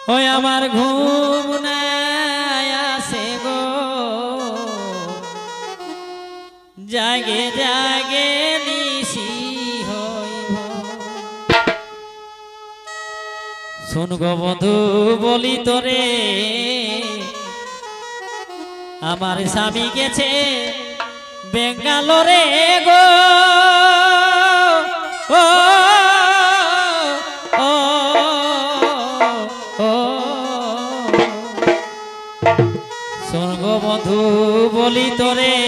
ওই আমার ঘুম নাই আসে গো, জাগে জাগে নিশি হইব। শুন গো বন্ধু বলি তোরে, আমার স্বামী গেছে বেঙ্গালোরে গো। ও ও ও শোন গো বন্ধু বলি তোরে,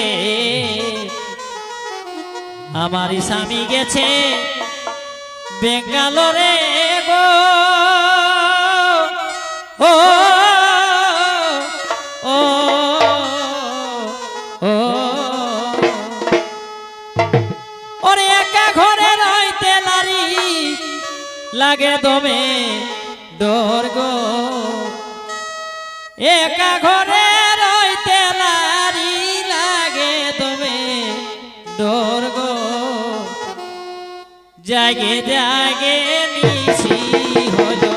আমার স্বামী গেছে বেঙ্গালোরে গো। ও ও ও ওরে একা ঘরে রইতে নারী লাগে দমে ডর গো। একা ঘরে রইতে নারী লাগে দমে ডর গো। জাগে জাগে নিশি হলো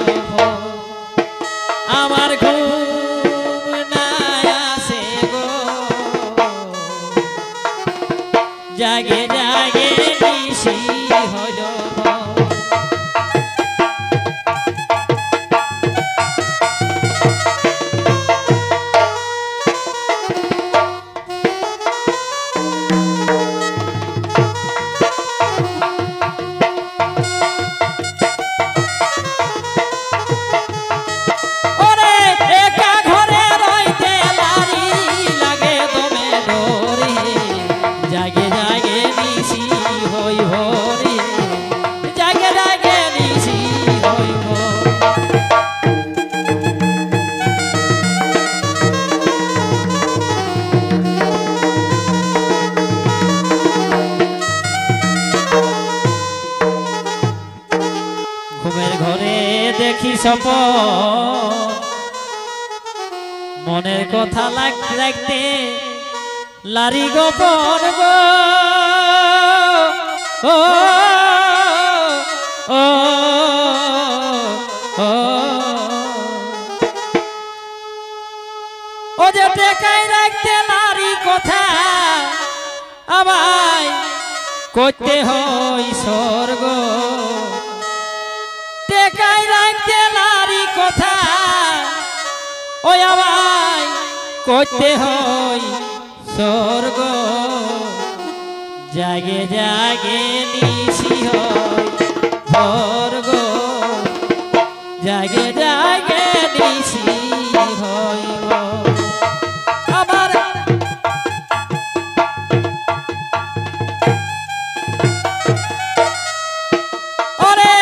আমার ঘুম নাই আসে গো, জাগে জাগে নিশি হলো। ঘুমের ঘরে দেখি স্বপন, মনের কথা রাখতে লারি গোপন গো। ও ও ও ও যে টেকাই রাখতে নারী কথা আমায় করতে হয় স্বর্গ। টেকাই রাখতে নারী কথা ওই আমায় করতে হয় স্বর্গ। জাগে জাগে নিশি হয় স্বর্গ, জাগে জাগে নিশি হইব আমার। ওরে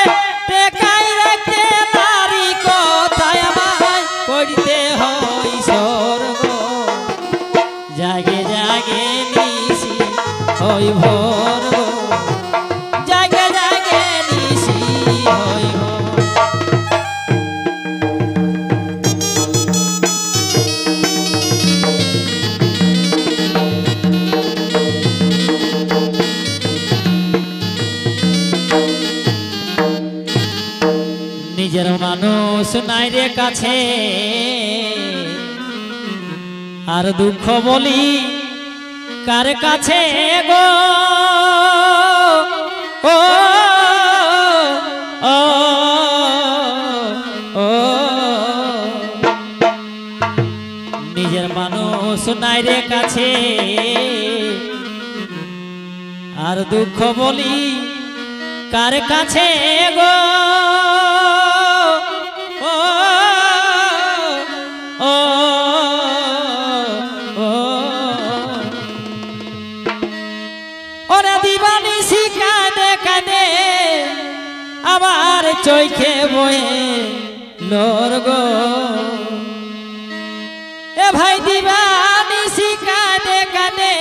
টেকাই রাখতে নারী কথা আমায় করতে হয় স্বর্গ। জাগে জাগে নিশি হইব জাগে জাগে নিশি হইব। নিজের মানুষ নাই রে কাছে, আর দুঃখ বলি কার কাছে গো। ও ও ও নিজের মানুষ নাই রে কাছে, আর দুঃখ বলি কার কাছে গো। ও ও ও ওরে দিবানিশি কাঁদে কাঁদে আমার চোখে বয়ে লোর গো। এ ভাই দিবানিশি কাঁদে কাঁদে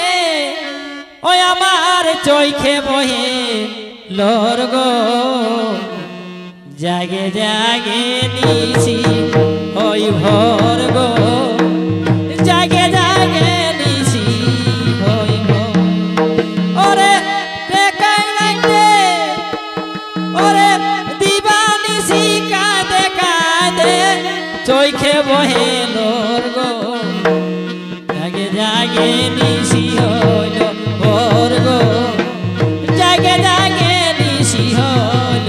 ওই আমার চোখে বয়ে লোর গো। জাগে জাগে নিশি হই ভোর গো, জাগে জাগে নিশি হইব। ওরে টেকাই রাখতে ওরে দিবানিশি কাঁদে কাঁদে বহে লোর গো জাগে জাগে নিশি হইল ভোর গো জাগে জাগে নিশি হইল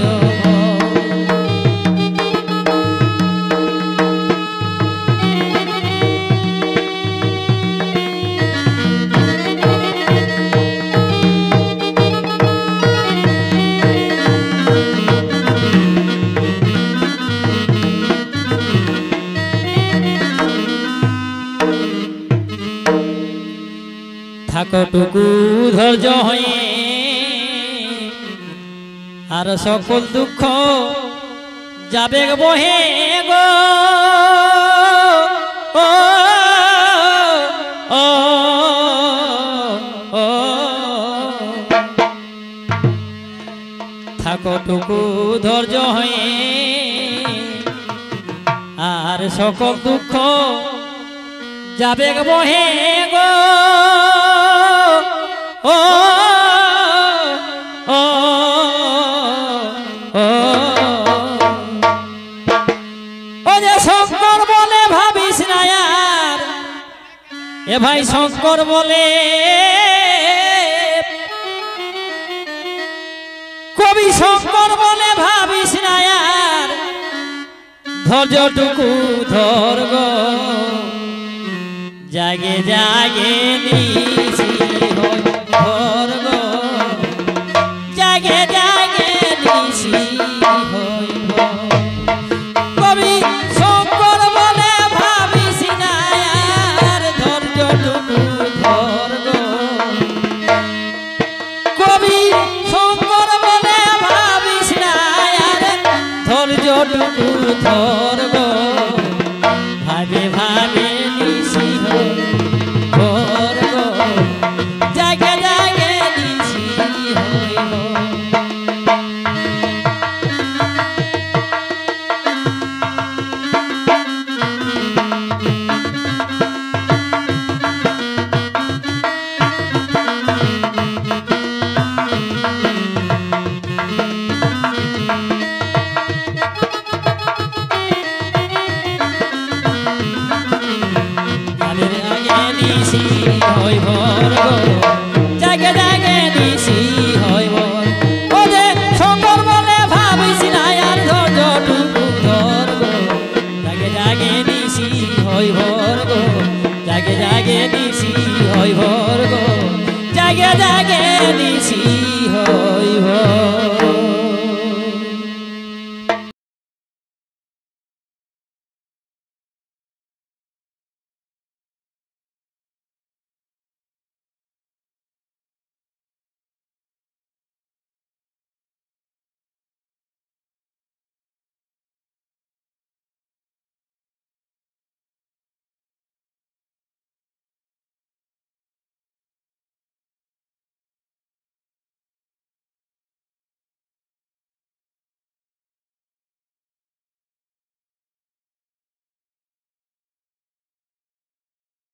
থাকটুকু ধৈর্য হয়ে আর সকল দুঃখ যাবে বহে গো ও ও ও থাকটুকু ধৈর্য হয়ে আর সকল দুঃখ যাবে বহে গো ও ও ও ও যে শঙ্কর বলে ভাবিস না আর এ ভাই শঙ্কর বলে কবি শঙ্কর বলে ভাবিস না আর ধৈর্যটুকু ধর গো জাগে জাগে নিশি ভোর গো জাগে জাগে নিশি হইব কবি শঙ্কর বলে ভাবিস না আর ধৈর্যটুকু ধর গো কবি শঙ্কর বলে ভাবিস না আর ধৈর্যটুকু ধর গো ভাবে ভাবে নিশি ভোর গো জাগে জাগে নিশি হইব নিশি হইব গো জাগে জাগে নিশি হইব ও যে শঙ্কর বলে ভাবিস না আর ধৈর্যটুকু ধর গো জাগে জাগে নিশি হইব গো জাগে জাগে নিশি হইব